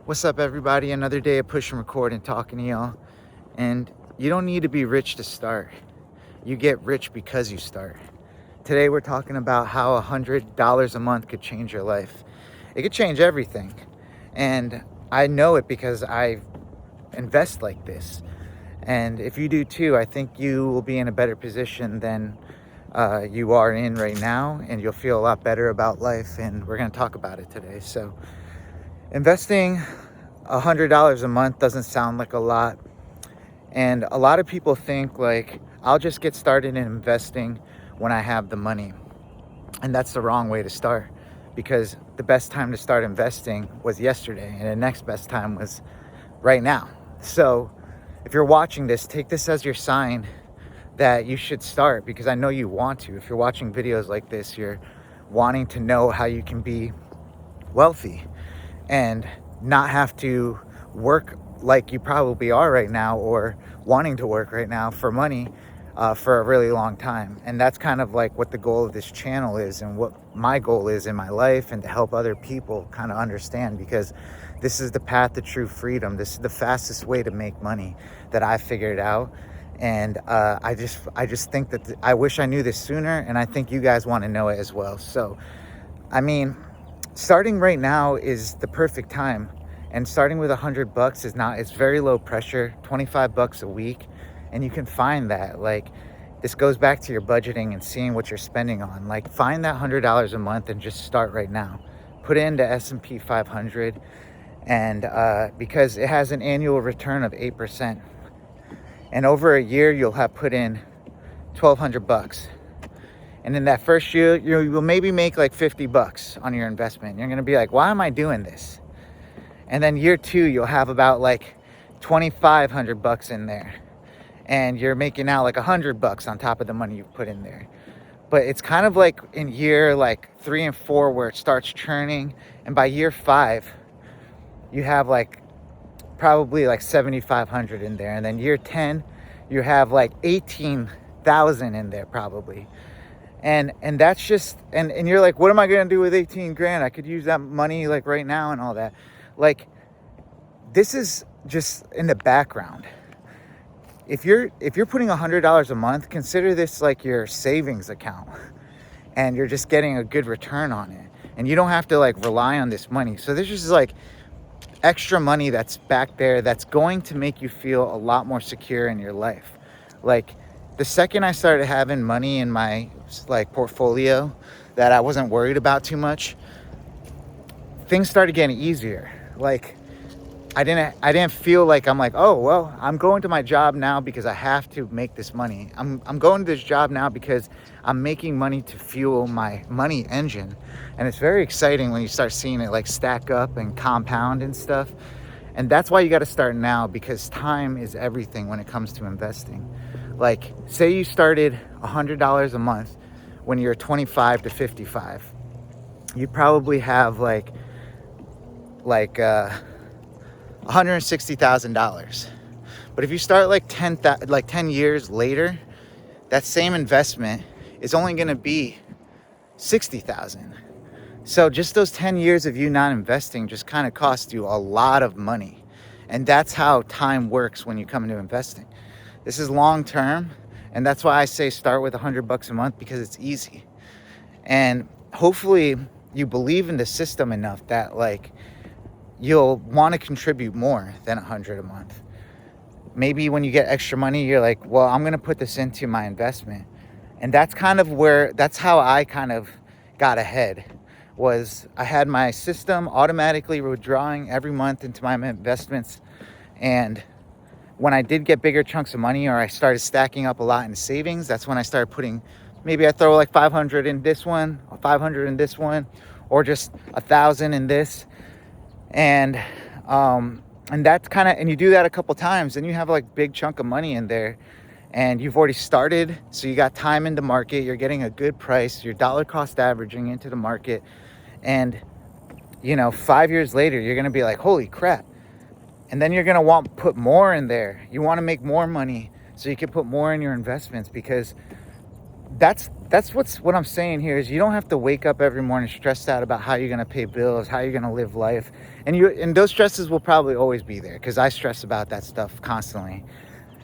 What's up, everybody? Another day of push and record and talking to y'all. And you don't need to be rich to start. You get rich because you start. Today we're talking about how $100 a month could change your life. It could change everything. And I know it because I invest like this. And if you do too, I think you will be in a better position than you are in right now. And you'll feel a lot better about life. And we're going to talk about it today. So investing $100 a month doesn't sound like a lot. And a lot of people think like, I'll just get started in investing when I have the money. And that's the wrong way to start, because the best time to start investing was yesterday, and the next best time was right now. So if you're watching this, take this as your sign that you should start, because I know you want to. If you're watching videos like this, you're wanting to know how you can be wealthy and not have to work like you probably are right now, or wanting to work right now for money for a really long time. And that's kind of like what the goal of this channel is, and what my goal is in my life, and to help other people kind of understand, because this is the path to true freedom. This is the fastest way to make money that I figured out. And I just think that I wish I knew this sooner, and I think you guys want to know it as well. So I mean, starting right now is the perfect time. And starting with $100 is not, it's very low pressure, $25 a week. And you can find that, like, this goes back to your budgeting and seeing what you're spending on. Like, find that $100 a month and just start right now. Put it into S&P 500, and because it has an annual return of 8%. And over a year, you'll have put in $1,200. And in that first year, you will maybe make like $50 on your investment. You're gonna be like, why am I doing this? And then year two, you'll have about like $2,500 in there. And you're making out like $100 on top of the money you've put in there. But it's kind of like in year like 3 and 4 where it starts churning. And by year 5, you have like probably like 7,500 in there. And then year 10, you have like 18,000 in there probably. And that's just, and you're like, what am I gonna do with 18 grand? I could use that money like right now and all that. Like, this is just in the background. If you're putting $100 a month, consider this like your savings account, and you're just getting a good return on it. And you don't have to like rely on this money. So this is like extra money that's back there that's going to make you feel a lot more secure in your life. Like, the second I started having money in my like portfolio that I wasn't worried about too much, things started getting easier. Like, I didn't feel like I'm like, oh, well, I'm going to my job now because I have to make this money. I'm going to this job now because I'm making money to fuel my money engine. And it's very exciting when you start seeing it like stack up and compound and stuff. And that's why you got to start now, because time is everything when it comes to investing. Like, say you started $100 a month when you're 25 to 55. You'd probably have like $160,000. But if you start like 10 years later, that same investment is only going to be 60,000. So just those 10 years of you not investing just kind of cost you a lot of money. And that's how time works when you come into investing. This is long term, and that's why I say start with $100 a month, because it's easy. And hopefully you believe in the system enough that like you'll want to contribute more than $100 a month. Maybe when you get extra money, you're like, well, I'm going to put this into my investment. And that's how I kind of got ahead. Was I had my system automatically withdrawing every month into my investments. And when I did get bigger chunks of money, or I started stacking up a lot in savings, that's when I started putting, maybe I throw like 500 in this one, or 500 in this one, or just 1,000 in this. And that's kind of, and you do that a couple times, and you have like big chunk of money in there, and you've already started. So you got time in the market, you're getting a good price, you're dollar cost averaging into the market. And 5 years later, you're going to be like, holy crap. And then you're going to want to put more in there. You want to make more money so you can put more in your investments, because that's what I'm saying here is you don't have to wake up every morning stressed out about how you're going to pay bills, how you're going to live life. And those stresses will probably always be there, because I stress about that stuff constantly.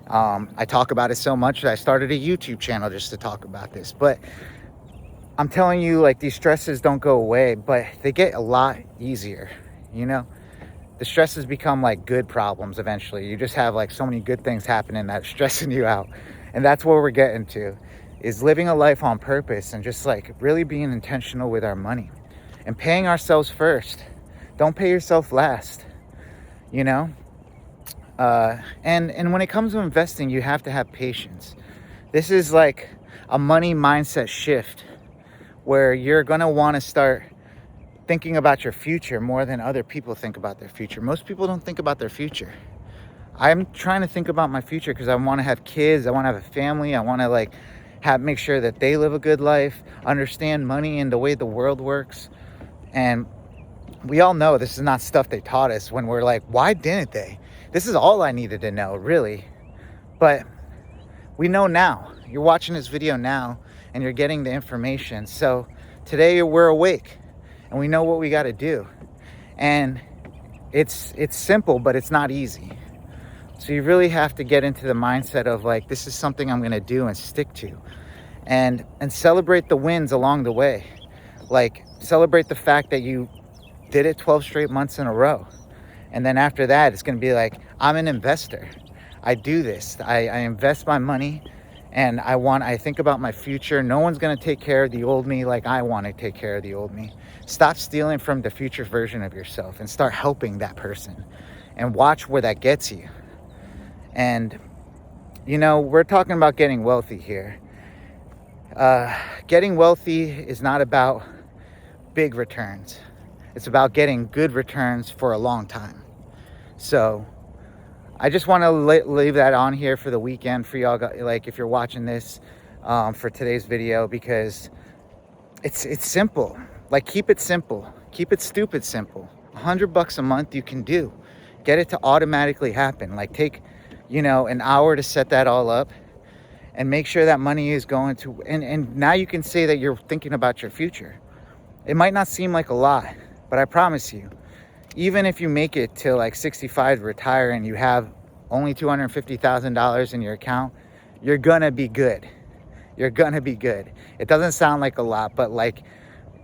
I talk about it so much that I started a YouTube channel just to talk about this. But I'm telling you, like, these stresses don't go away, but they get a lot easier, you know? The stresses become like good problems eventually. You just have like so many good things happening that's stressing you out. And that's where we're getting to, is living a life on purpose and just like really being intentional with our money and paying ourselves first. Don't pay yourself last, you know? And when it comes to investing, you have to have patience. This is like a money mindset shift where you're gonna wanna start thinking about your future more than other people think about their future. Most people don't think about their future. I'm trying to think about my future because I want to have kids. I want to have a family. I want to like make sure that they live a good life, understand money and the way the world works. And we all know this is not stuff they taught us when we're like, why didn't they? This is all I needed to know, really. But we know now. You're watching this video now and you're getting the information. So today we're awake and we know what we got to do. And it's simple, but it's not easy. So you really have to get into the mindset of like, this is something I'm going to do and stick to, and celebrate the wins along the way. Like, celebrate the fact that you did it 12 straight months in a row. And then after that, it's going to be like, I'm an investor. I do this. I invest my money, and I think about my future. No one's going to take care of the old me like I want to take care of the old me. Stop stealing from the future version of yourself and start helping that person, and watch where that gets you. And, you know, we're talking about getting wealthy here. Getting wealthy is not about big returns. It's about getting good returns for a long time. So I just want to leave that on here for the weekend for y'all, like, if you're watching this for today's video, because it's simple. Like, keep it simple. Keep it stupid simple. $100 a month you can do. Get it to automatically happen. Like, take, you know, an hour to set that all up and make sure that money is going to, and now you can say that you're thinking about your future. It might not seem like a lot, but I promise you, even if you make it to like 65 to retire and you have only $250,000 in your account, you're gonna be good. You're gonna be good. It doesn't sound like a lot, but like,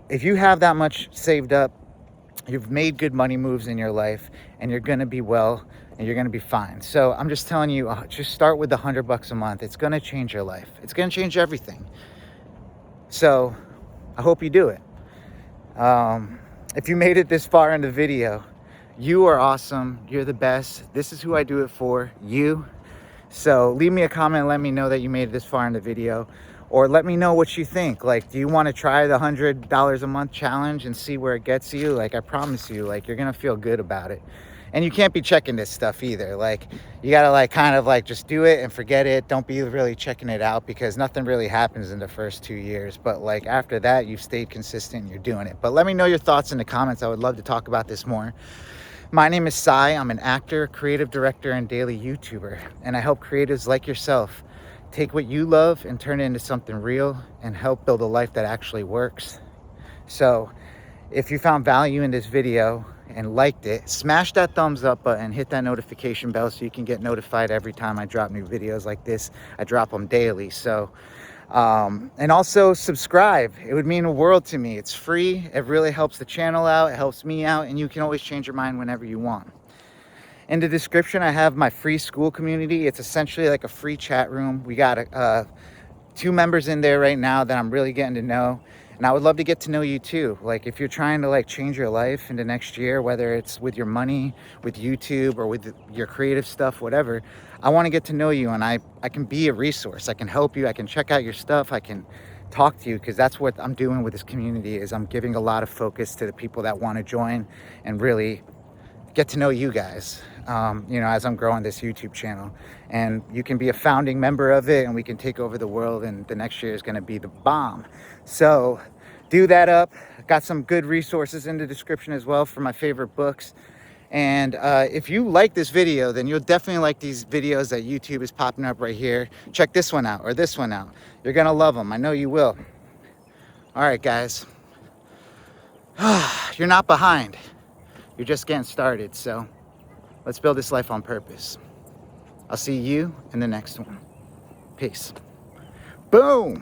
if you have that much saved up, you've made good money moves in your life, and you're gonna be well, and you're gonna be fine. So I'm just telling you, just start with the $100 a month. It's gonna change your life. It's gonna change everything. So I hope you do it. If you made it this far in the video, you are awesome. You're the best. This is who I do it for, you. So leave me a comment. Let me know that you made it this far in the video, or let me know what you think. Like, do you want to try the $100 a month challenge and see where it gets you? Like, I promise you, like, you're gonna feel good about it. And you can't be checking this stuff either. Like, you gotta like kind of like just do it and forget it. Don't be really checking it out, because nothing really happens in the first 2 years. But like, after that, you've stayed consistent and you're doing it. But let me know your thoughts in the comments. I would love to talk about this more. My name is Sai. I'm an actor, creative director, and daily YouTuber. And I help creatives like yourself take what you love and turn it into something real and help build a life that actually works. So if you found value in this video and liked it, smash that thumbs up button, hit that notification bell so you can get notified every time I drop new videos like this. I drop them daily. So and also subscribe. It would mean a world to me. It's free. It really helps the channel out. It helps me out, and you can always change your mind whenever you want. In the description, I have my free school community. It's essentially like a free chat room. We got 2 members in there right now that I'm really getting to know. And I would love to get to know you too. Like, if you're trying to like change your life into next year, whether it's with your money, with YouTube, or with your creative stuff, whatever, I want to get to know you, and I can be a resource. I can help you. I can check out your stuff. I can talk to you, because that's what I'm doing with this community, is I'm giving a lot of focus to the people that want to join and really get to know you guys, you know, as I'm growing this YouTube channel. And you can be a founding member of it, and we can take over the world, and the next year is going to be the bomb. So do that up. Got some good resources in the description as well for my favorite books. And if you like this video, then you'll definitely like these videos that YouTube is popping up right here. Check this one out or this one out. You're gonna love them. I know you will. All right, guys. You're not behind. You're just getting started. So let's build this life on purpose. I'll see you in the next one. Peace. Boom.